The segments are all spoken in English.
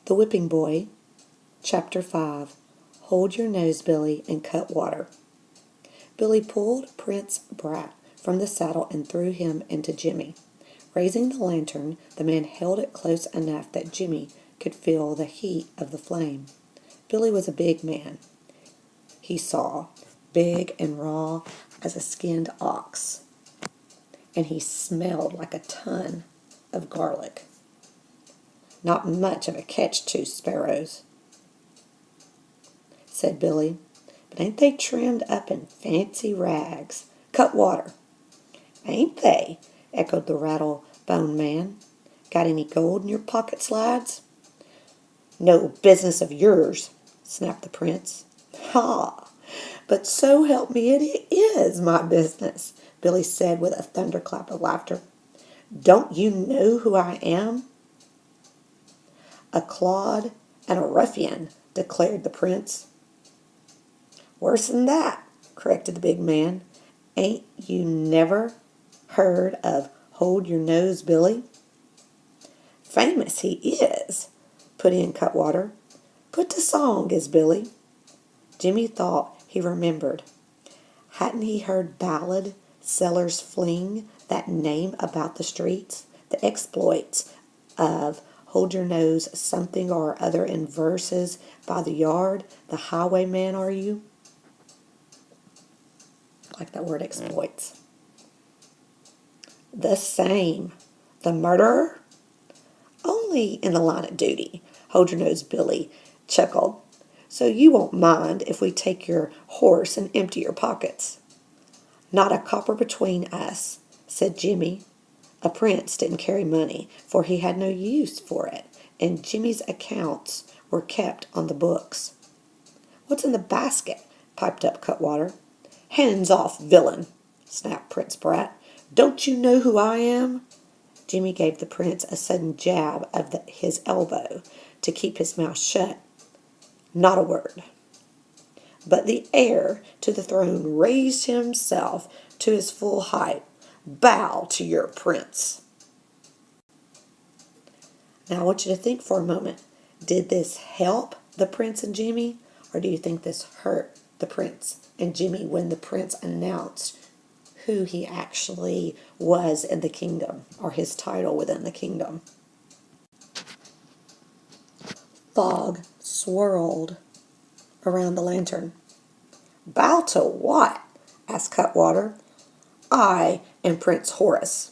The Whipping Boy, Chapter 5. Hold Your Nose, Billy, and Cut Water. Billy pulled Prince Brat from the saddle and threw him into Jimmy. Raising the lantern, the man held it close enough that Jimmy could feel the heat of the flame. Billy was a big man, he saw, big and raw as a skinned ox, and he smelled like a ton of garlic. "Not much of a catch, two sparrows," said Billy, "but ain't they trimmed up in fancy rags? Cut water." "Ain't they?" echoed the rattle-bone man. "Got any gold in your pockets, lads?" "No business of yours," snapped the prince. "Ha! But so help me, it is my business," Billy said with a thunderclap of laughter. "Don't you know who I am?" "A clod and a ruffian," declared the prince. "Worse than that," corrected the big man. "Ain't you never heard of Hold Your Nose, Billy?" "Famous he is," put in Cutwater. "Put to song is Billy." Jimmy thought he remembered. Hadn't he heard ballad sellers fling that name about the streets? The exploits of Hold Your Nose something or other in verses by the yard. The highwayman are you? Like that word exploits. "The same. The murderer?" "Only in the line of duty," Hold Your Nose Billy chuckled. "So you won't mind if we take your horse and empty your pockets." "Not a copper between us," said Jimmy. A prince didn't carry money, for he had no use for it, and Jimmy's accounts were kept on the books. "What's in the basket?" piped up Cutwater. "Hands off, villain!" snapped Prince Brat. "Don't you know who I am?" Jimmy gave the prince a sudden jab of his elbow to keep his mouth shut. Not a word. But the heir to the throne raised himself to his full height. "Bow to your prince." Now I want you to think for a moment. Did this help the prince and Jimmy? Or do you think this hurt the prince and Jimmy when the prince announced who he actually was in the kingdom, or his title within the kingdom? Fog swirled around the lantern. "Bow to what?" asked Cutwater. "I am Prince Horace."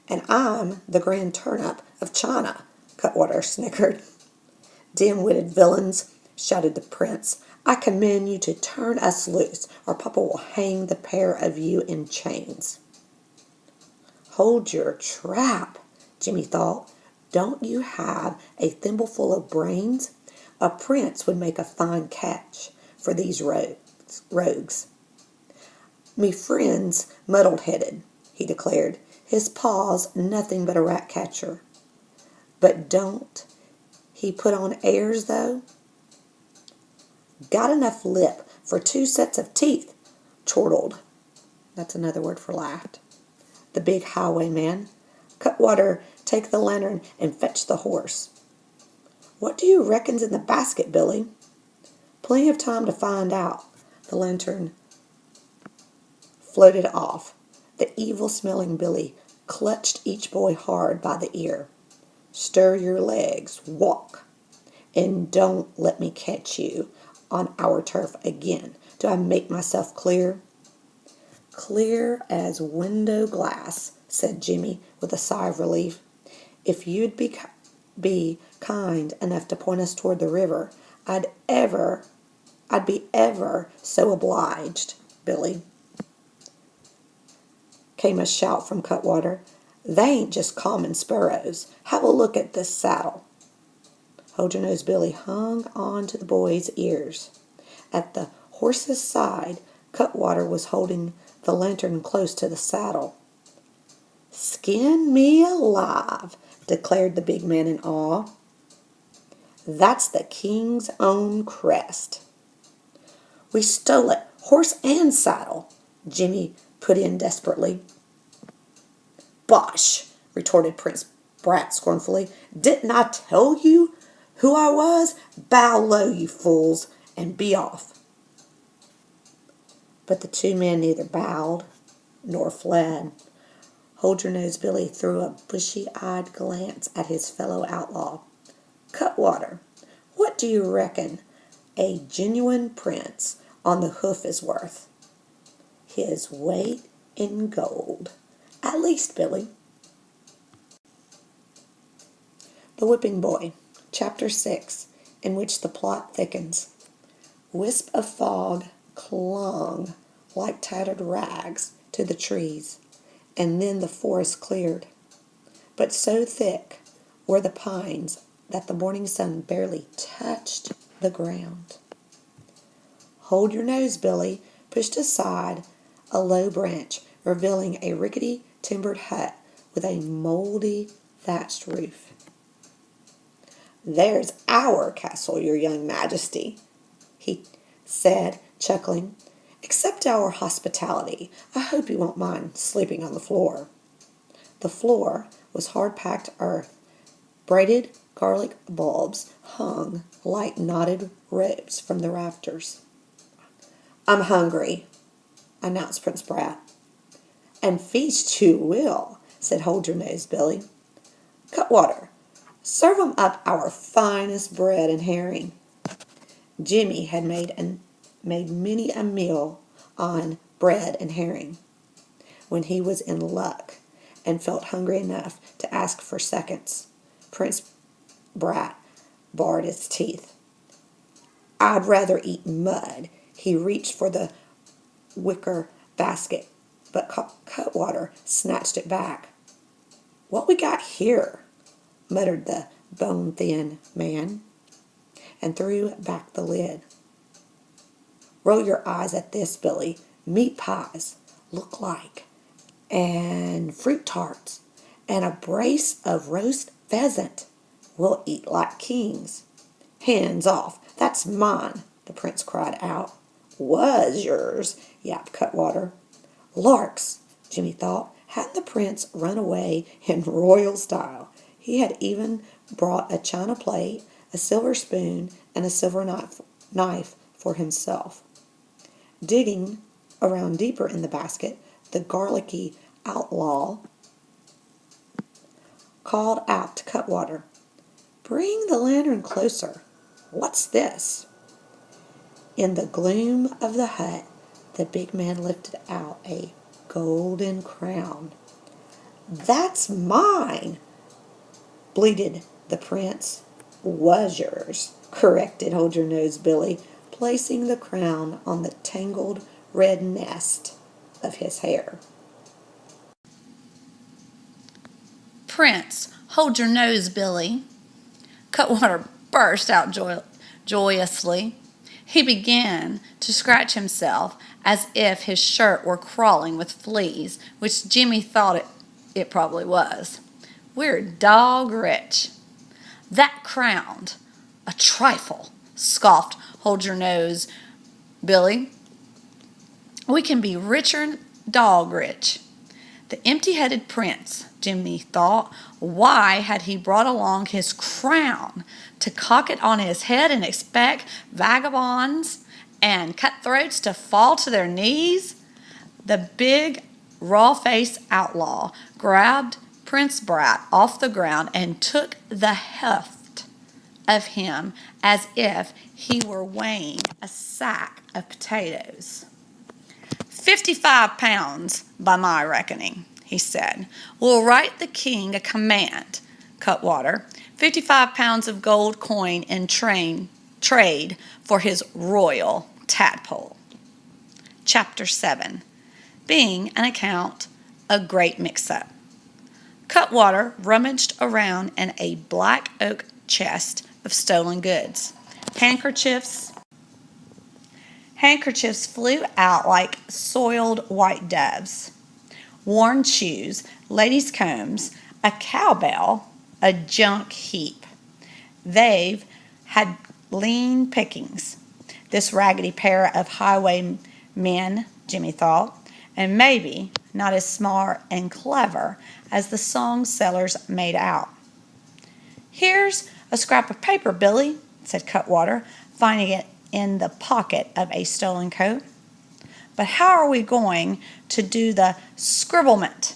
"And I'm the Grand Turnip of China," Cutwater snickered. "Dim-witted villains," shouted the prince. "I command you to turn us loose, or Papa will hang the pair of you in chains." "Hold your trap," Jimmy thought. "Don't you have a thimbleful of brains? A prince would make a fine catch for these rogues." "Me friend's muddle-headed," he declared. "His pa's nothing but a rat catcher." "But don't he put on airs, though?" "Got enough lip for 2 sets of teeth," chortled. That's another word for laughed. The big highwayman. "Cutwater, take the lantern and fetch the horse." "What do you reckon's in the basket, Billy?" "Plenty of time to find out." The lantern floated off. The evil-smelling Billy clutched each boy hard by the ear. "Stir your legs, walk, and don't let me catch you on our turf again. Do I make myself clear?" "Clear as window glass," said Jimmy with a sigh of relief. "If you'd be kind enough to point us toward the river, I'd be ever so obliged, Billy." Came a shout from Cutwater. "They ain't just common sparrows. Have a look at this saddle." Hold Your Nose Billy hung on to the boy's ears. At the horse's side, Cutwater was holding the lantern close to the saddle. "Skin me alive," declared the big man in awe. "That's the king's own crest." "We stole it, horse and saddle," Jimmy put in desperately. "Bosh!" retorted Prince Brat scornfully. "Didn't I tell you Who I was? Bow low, you fools, and be off. But the two men neither bowed nor fled. Hold Your Nose Billy threw a bushy-eyed glance at his fellow outlaw. Cutwater, what do you reckon a genuine prince on the hoof is worth? His weight in gold. At least, Billy. The Whipping Boy, Chapter 6, in which the plot thickens. Wisp of fog clung like tattered rags to the trees, and then the forest cleared. But so thick were the pines that the morning sun barely touched the ground. Hold Your Nose, Billy pushed aside a low branch, revealing a rickety timbered hut with a moldy thatched roof. There's our castle, your young majesty, he said, chuckling. Accept our hospitality. I hope you won't mind sleeping on the floor. The floor was hard-packed earth. Braided garlic bulbs hung like knotted ropes from the rafters. I'm hungry, announced Prince Brat. And feast you will, said Hold Your Nose, Billy. Cutwater, serve 'em up our finest bread and herring. Jimmy had made many a meal on bread and herring when he was in luck and felt hungry enough to ask for seconds. Prince Brat bared his teeth. I'd rather eat mud. He reached for the wicker basket, but Cutwater snatched it back. What we got here? Muttered the bone-thin man, and threw back the lid. Roll your eyes at this, Billy. Meat pies, look like, and fruit tarts, and a brace of roast pheasant. We'll eat like kings. Hands off, that's mine, the prince cried out. Was yours, yapped Cutwater. Larks, Jimmy thought. Hadn't the prince run away in royal style? He had even brought a china plate, a silver spoon, and a silver knife for himself. Digging around deeper in the basket, the garlicky outlaw called out to Cutwater, Bring the lantern closer. What's this? In the gloom of the hut, the big man lifted out a golden crown. That's mine, bleated the prince. Was yours, corrected Hold Your Nose, Billy, placing the crown on the tangled red nest of his hair. Prince, hold your nose, Billy. Cutwater burst out joyously. He began to scratch himself as if his shirt were crawling with fleas, which Jimmy thought it probably was. We're dog rich. That crowned. A trifle, scoffed Hold Your Nose, Billy. We can be richer'n dog rich. The empty-headed prince, Jimmy thought. Why had he brought along his crown? To cock it on his head and expect vagabonds and cutthroats to fall to their knees? The big, raw-faced outlaw grabbed Prince Brat off the ground and took the heft of him as if he were weighing a sack of potatoes. 55 pounds, by my reckoning, he said. We'll write the king a command, Cutwater. 55 pounds of gold coin in trade for his royal tadpole. Chapter 7. Being an account, a great mix-up. Cutwater rummaged around in a black oak chest of stolen goods. Handkerchiefs flew out like soiled white doves. Worn shoes, ladies' combs, a cowbell, a junk heap. They've had lean pickings, this raggedy pair of highwaymen, Jimmy thought, and maybe not as smart and clever as the song sellers made out. Here's "A scrap of paper, Billy," said Cutwater, finding it in the pocket of a stolen coat. "But how are we going to do the scribblement?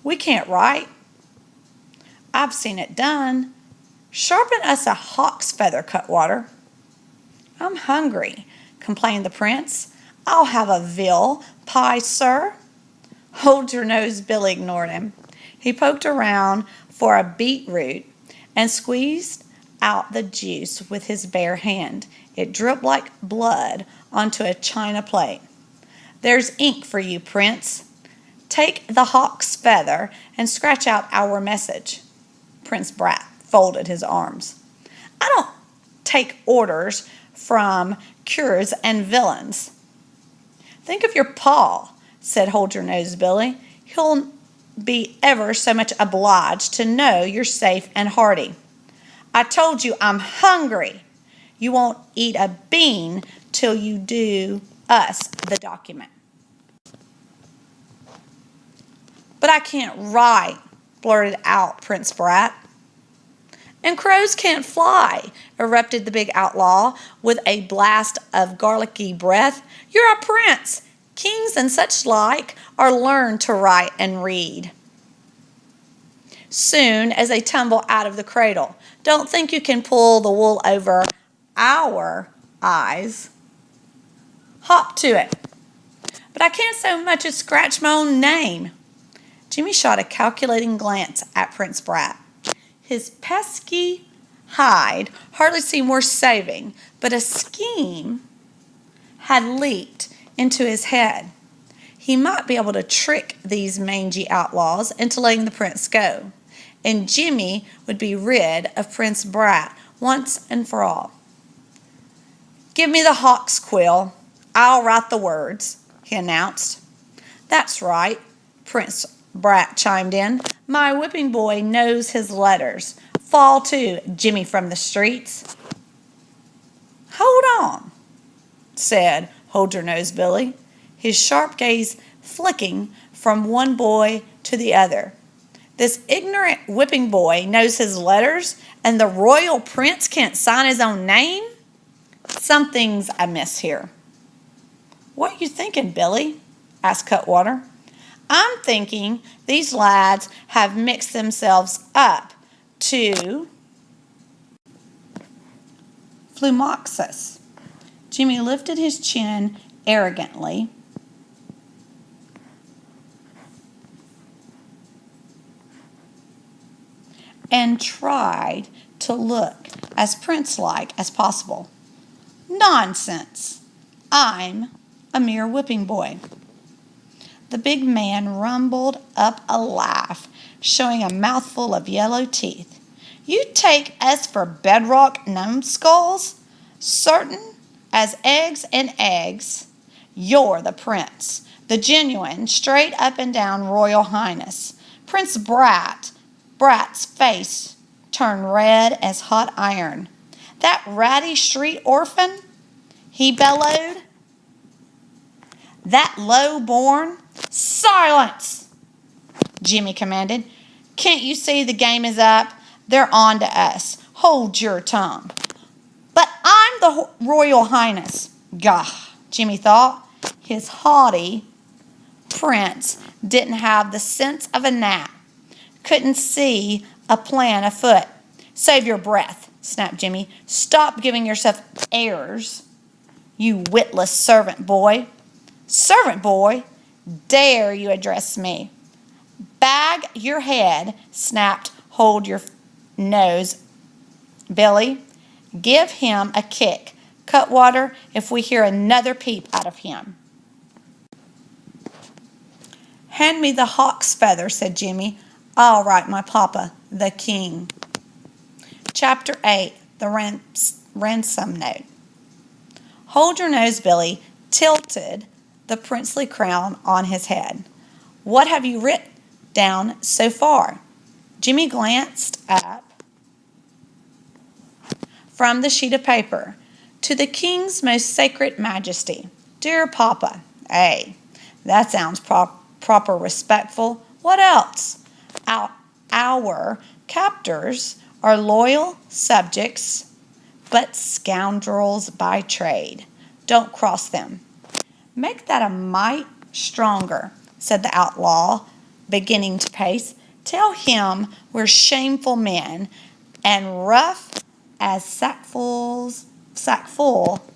We can't write." "I've seen it done. Sharpen us a hawk's feather, Cutwater." "I'm hungry," complained the prince. "I'll have a veal pie, sir." Hold your nose, Billy ignored him. He poked around for a beetroot and squeezed out the juice with his bare hand. It dripped like blood onto a china plate. "There's ink for you, Prince. Take the hawk's feather and scratch out our message." Prince Brat folded his arms. "I don't take orders from curs and villains." "Think of your pa," said Hold Your Nose Billy. "He'll be ever so much obliged to know you're safe and hearty." "I told you I'm hungry. You won't eat a bean till you do us the document." "But I can't write," blurted out Prince Brat. "And crows can't fly," erupted the big outlaw with a blast of garlicky breath. "You're a prince. Kings and such like are learned to write and read soon as they tumble out of the cradle. Don't think you can pull the wool over our eyes. Hop to it." "But I can't so much as scratch my own name." Jimmy shot a calculating glance at Prince Brat. His pesky hide hardly seemed worth saving, but a scheme had leaped into his head. He might be able to trick these mangy outlaws into letting the prince go, and Jimmy would be rid of Prince Brat once and for all. "Give me the hawk's quill. I'll write the words," he announced. "That's right," Prince Brat chimed in. "My whipping boy knows his letters. Fall to, Jimmy from the streets." "Hold on," said Hold Your Nose Billy, his sharp gaze flicking from one boy to the other. "This ignorant whipping boy knows his letters, and the royal prince can't sign his own name? Something's amiss here." "What you thinking, Billy?" asked Cutwater. "I'm thinking these lads have mixed themselves up to Flumoxus." Jimmy lifted his chin arrogantly and tried to look as prince-like as possible. "Nonsense! I'm a mere whipping boy." The big man rumbled up a laugh, showing a mouthful of yellow teeth. "You take us for bedrock numbskulls? Certain as eggs and eggs. You're the prince, the genuine, straight up and down royal highness." Prince Brat's face turned red as hot iron. "That ratty street orphan?" he bellowed. "That low-born—" "Silence!" Jimmy commanded. "Can't you see the game is up? They're on to us. Hold your tongue." "But I'm the royal highness." Gah, Jimmy thought. His haughty prince didn't have the sense of a gnat. Couldn't see a plan afoot. "Save your breath," snapped Jimmy. "Stop giving yourself airs, you witless servant boy." "Servant boy? Dare you address me?" "Bag your head," snapped Hold Your Nose Billy. "Give him a kick, Cutwater, if we hear another peep out of him." "Hand me the hawk's feather," said Jimmy. "I'll write my papa, the king." Chapter 8, The Ransom Note. Hold Your Nose Billy tilted the princely crown on his head. "What have you written down so far?" Jimmy glanced up from the sheet of paper. "To the king's most sacred majesty. Dear Papa." Hey, that sounds proper respectful. What else? Our captors are loyal subjects, but scoundrels by trade. Don't cross them. Make that a mite stronger, said the outlaw, beginning to pace. Tell him we're shameful men and rough as sackful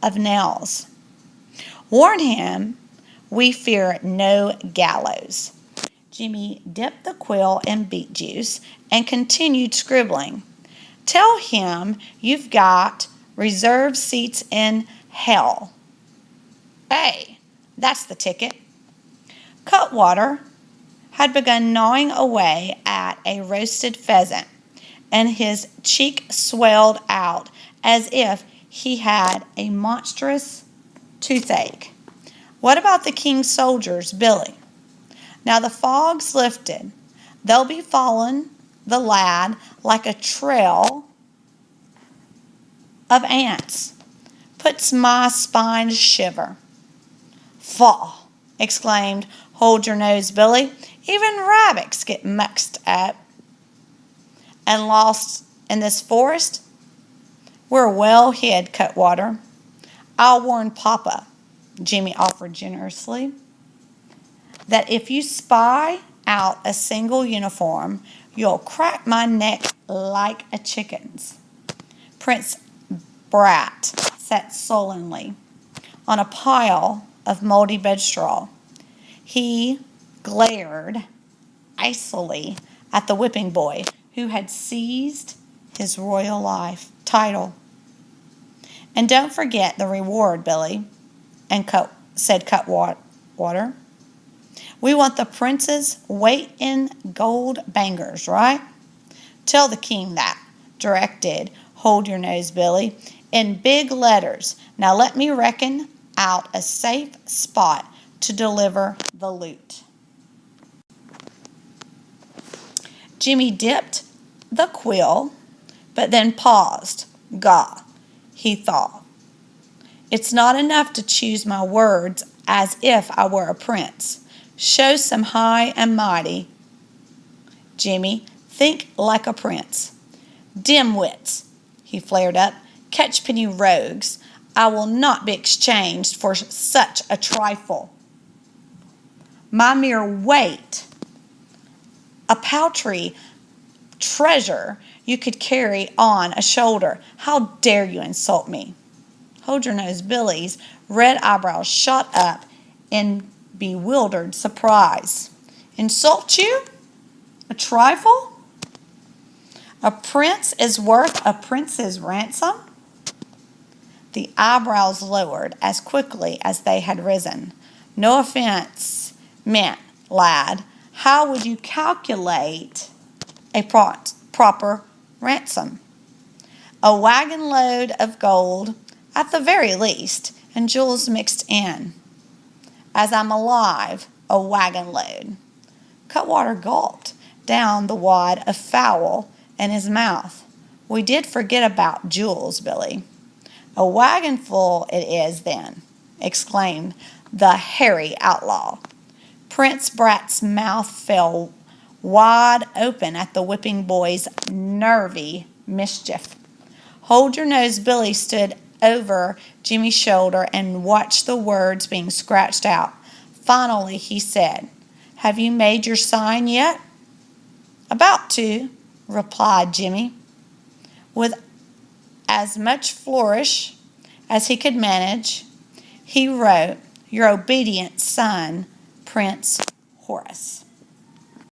of nails. Warn him we fear no gallows. Jimmy dipped the quill in beet juice and continued scribbling. Tell him you've got reserved seats in hell. Hey, that's the ticket. Cutwater had begun gnawing away at a roasted pheasant, and his cheek swelled out as if he had a monstrous toothache. What about the king's soldiers, Billy? Now the fog's lifted. They'll be following the lad like a trail of ants. Puts my spine to shiver. Faugh! Exclaimed Hold Your Nose, Billy. Even rabbits get mixed up and lost in this forest. We're well hid, Cutwater. I'll warn Papa, Jimmy offered generously, that if you spy out a single uniform, you'll crack my neck like a chicken's. Prince Brat sat sullenly on a pile of moldy bedstraw. He glared icily at the whipping boy who had seized his royal life title. And don't forget the reward, Billy, said Cutwater. We want the prince's weight in gold bangers, right? Tell the king that, directed Hold Your Nose, Billy, in big letters. Now let me reckon out a safe spot to deliver the loot. Jimmy dipped the quill, but then paused. Gah, he thought. It's not enough to choose my words as if I were a prince. Show some high and mighty. Jimmy, think like a prince. Dimwits, he flared up. Catchpenny rogues. I will not be exchanged for such a trifle. My mere weight, a paltry treasure you could carry on a shoulder. How dare you insult me? Hold Your Nose, Billy's red eyebrows shot up in bewildered surprise. Insult you? A trifle? A prince is worth a prince's ransom? The eyebrows lowered as quickly as they had risen. No offense meant, lad. How would you calculate a proper ransom? A wagon load of gold, at the very least, and jewels mixed in. As I'm alive, a wagon load. Cutwater gulped down the wad of fowl in his mouth. We did forget about jewels, Billy. A wagon full it is, then, exclaimed the hairy outlaw. Prince Brat's mouth fell wide open at the whipping boy's nervy mischief. Hold Your Nose, Billy stood over Jimmy's shoulder and watched the words being scratched out. Finally, he said, Have you made your sign yet? About to, replied Jimmy, with as much flourish as he could manage. He wrote, Your obedient son, Prince Horace.